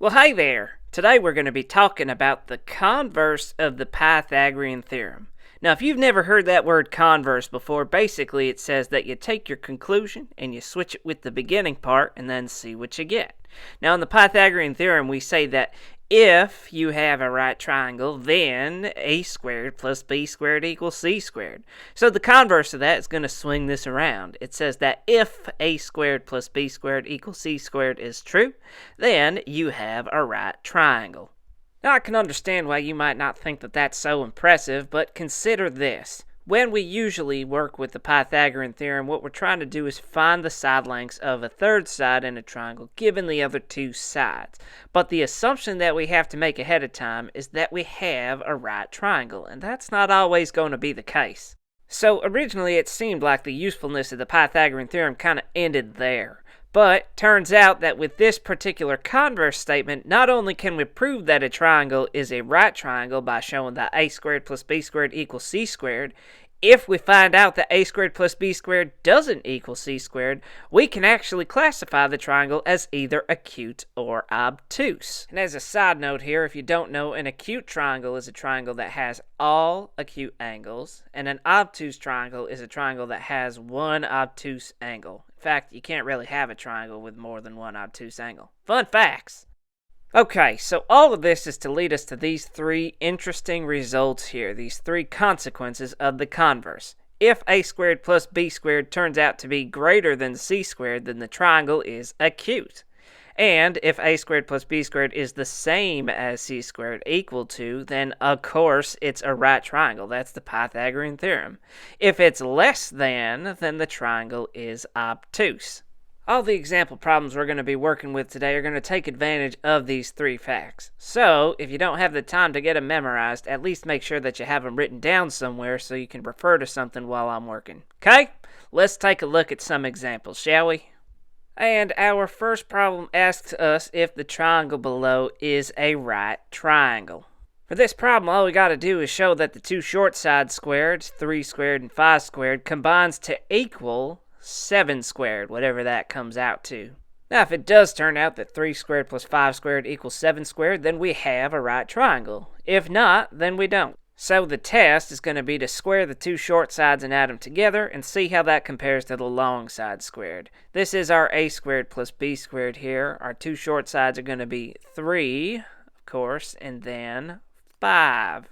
Well, hey there! Today we're going to be talking about the converse of the Pythagorean Theorem. Now, if you've never heard that word converse before, basically it says that you take your conclusion and you switch it with the beginning part and then see what you get. Now, in the Pythagorean Theorem, we say that if you have a right triangle, then a squared plus b squared equals c squared. So the converse of that is going to swing this around. It says that if a squared plus b squared equals c squared is true, then you have a right triangle. Now I can understand why you might not think that that's so impressive, but consider this. When we usually work with the Pythagorean Theorem, what we're trying to do is find the side lengths of a third side in a triangle given the other two sides. But the assumption that we have to make ahead of time is that we have a right triangle, and that's not always going to be the case. So originally it seemed like the usefulness of the Pythagorean Theorem kind of ended there. But turns out that with this particular converse statement, not only can we prove that a triangle is a right triangle by showing that a squared plus b squared equals c squared, if we find out that a squared plus b squared doesn't equal c squared, we can actually classify the triangle as either acute or obtuse. And as a side note here, if you don't know, an acute triangle is a triangle that has all acute angles, and an obtuse triangle is a triangle that has one obtuse angle. In fact, you can't really have a triangle with more than one obtuse angle. Fun facts! Okay, so all of this is to lead us to these three interesting results here, these three consequences of the converse. If a squared plus b squared turns out to be greater than c squared, then the triangle is acute. And if a squared plus b squared is the same as c squared equal to, then of course it's a right triangle. That's the Pythagorean Theorem. If it's less than, then the triangle is obtuse. All the example problems we're going to be working with today are going to take advantage of these three facts. So, if you don't have the time to get them memorized, at least make sure that you have them written down somewhere so you can refer to something while I'm working. Okay? Let's take a look at some examples, shall we? And our first problem asks us if the triangle below is a right triangle. For this problem, all we got to do is show that the two short sides squared, 3 squared and 5 squared, combines to equal 7 squared, whatever that comes out to. Now, if it does turn out that 3 squared plus 5 squared equals 7 squared, then we have a right triangle. If not, then we don't. So the test is going to be to square the two short sides and add them together and see how that compares to the long side squared. This is our a squared plus b squared here. Our two short sides are going to be 3, of course, and then 5.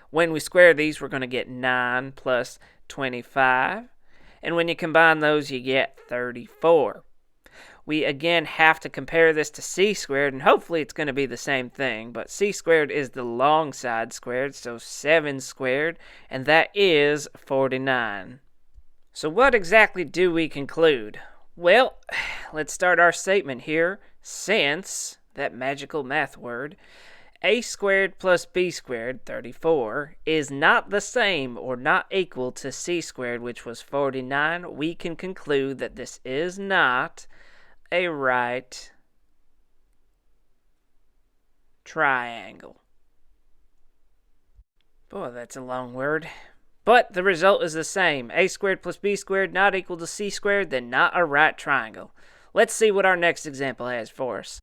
When we square these, we're going to get 9 plus 25. And when you combine those, you get 34. We again have to compare this to c squared, and hopefully it's going to be the same thing, but c squared is the long side squared, so 7 squared, and that is 49. So what exactly do we conclude? Well, let's start our statement here. Since, that magical math word, a squared plus b squared, 34, is not the same or not equal to c squared, which was 49, we can conclude that this is not a right triangle. Boy, that's a long word. But the result is the same. A squared plus b squared not equal to c squared, then not a right triangle. Let's see what our next example has for us.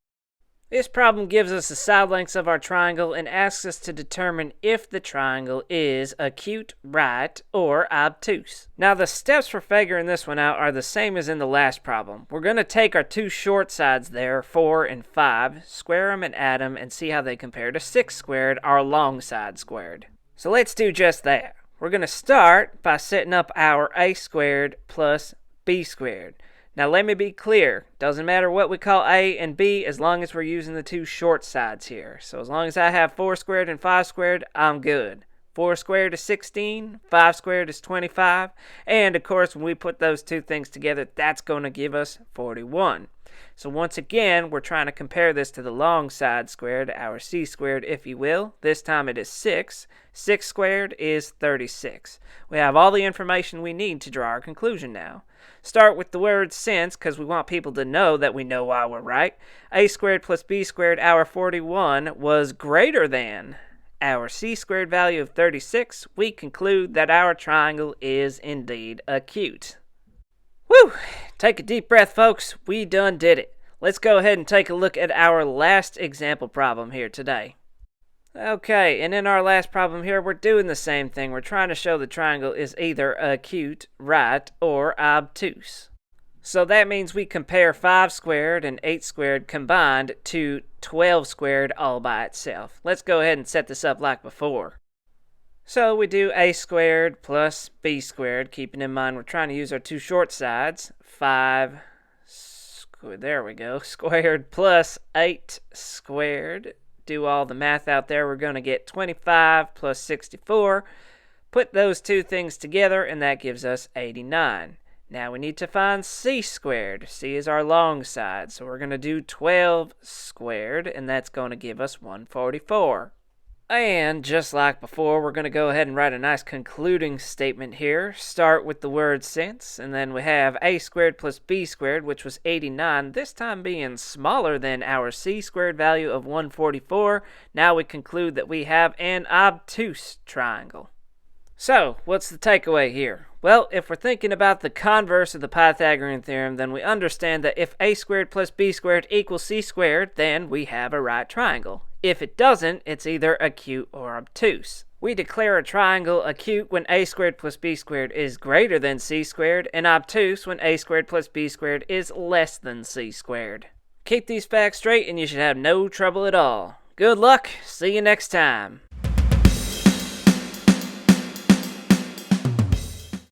This problem gives us the side lengths of our triangle and asks us to determine if the triangle is acute, right, or obtuse. Now the steps for figuring this one out are the same as in the last problem. We're going to take our two short sides there, 4 and 5, square them and add them, and see how they compare to 6 squared, our long side squared. So let's do just that. We're going to start by setting up our a squared plus b squared. Now let me be clear, doesn't matter what we call a and b as long as we're using the two short sides here. So as long as I have 4 squared and 5 squared, I'm good. 4 squared is 16, 5 squared is 25, and of course when we put those two things together, that's going to give us 41. So once again, we're trying to compare this to the long side squared, our c squared if you will. This time it is 6. 6 squared is 36. We have all the information we need to draw our conclusion now. Start with the word since, because we want people to know that we know why we're right. A squared plus b squared, our 41, was greater than our c squared value of 36. We conclude that our triangle is indeed acute. Whew! Take a deep breath, folks. We done did it. Let's go ahead and take a look at our last example problem here today. Okay, and in our last problem here, we're doing the same thing. We're trying to show the triangle is either acute, right, or obtuse. So that means we compare 5 squared and 8 squared combined to 12 squared all by itself. Let's go ahead and set this up like before. So we do a squared plus b squared, keeping in mind we're trying to use our two short sides. 5 there we go, squared plus 8 squared. Do all the math out there. We're going to get 25 plus 64. Put those two things together, and that gives us 89. Now we need to find c squared. C is our long side, so we're going to do 12 squared, and that's going to give us 144. And just like before, we're going to go ahead and write a nice concluding statement here. Start with the word since, and then we have a squared plus b squared, which was 89, this time being smaller than our c squared value of 144. Now we conclude that we have an obtuse triangle. So, what's the takeaway here? Well, if we're thinking about the converse of the Pythagorean theorem, then we understand that if a squared plus b squared equals c squared, then we have a right triangle. If it doesn't, it's either acute or obtuse. We declare a triangle acute when a squared plus b squared is greater than c squared, and obtuse when a squared plus b squared is less than c squared. Keep these facts straight and you should have no trouble at all. Good luck. See you next time.